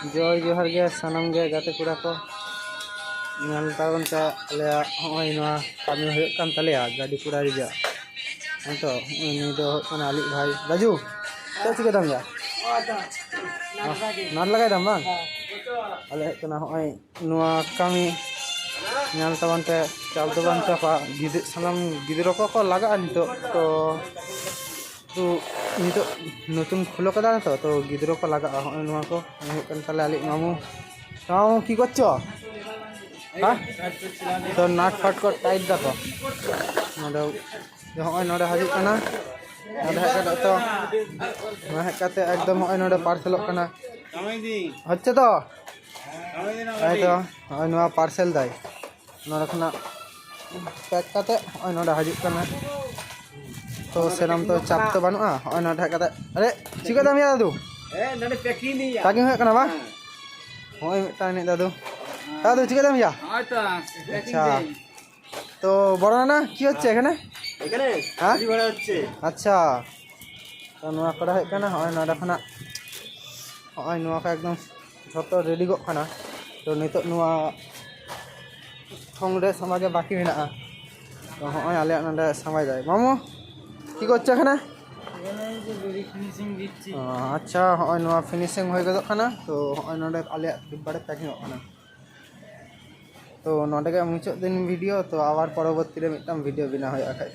जय जोहार गे सानाम गे गाते कुड़ा को नाल तावन ता आलेया होय नोआ कामी हुयुग कान तालेया गाड़ी कुड़ा रिजा तो उनी दो कना आलिक भाई राजू चेक चिके दाम या नार लगाय दाम बांग आले कना होय नोआ कामी नाल तावन ते चाल दो बान चापा गिद सानाम गिदरो को लगा नितो तो तो नितो नतुन खुलो कदा तो गिदरो को लगा होय नोआ को हुयुग कान ताले आलिक मामू मामू की करछो हाँ तो नाट फाट को टाइट दा को नोडे होय नोडे हाजुग कना नोडे हेकाते तो हेकाते एकदम होय नोडे पार्सलक कना হচ্ছে তো এই তো होय नोआ पार्सल दाय नोडे खना पैक काते होय नोडे हाजुग कना तो सेरम तो चाप तो बानुआ होय नोडे हेकाते अरे चिका दाम या दादू नोडे पैकिंग होय कना बा होय मिटान नि दादू दादू चिका दाम या अच्छा तो बड़ ना কি হচ্ছে এখানে এখানে গাড়ি ভাড়া হচ্ছে আচ্ছা তো নোয়া করা হয় কেন হয় নডা খানা হয় নোয়া কা একদম যত রেডি গো খানা তো নিতো নোয়া থংরে সমাজে বাকি মেনা তো হয় আলে নডা সমাই যায় মামু কি করছ এখানে এখানে যে বডি ফিনিশিং দিচ্ছি আচ্ছা হয় নোয়া ফিনিশিং হয়ে গেল খানা তো হয় নডা আলে ডিব্বারে প্যাকিং খানা तो नोडे मुचाद दिन भिडियो तो आबार परवर्ती मिट्टान भिडियो बिना होया खाय।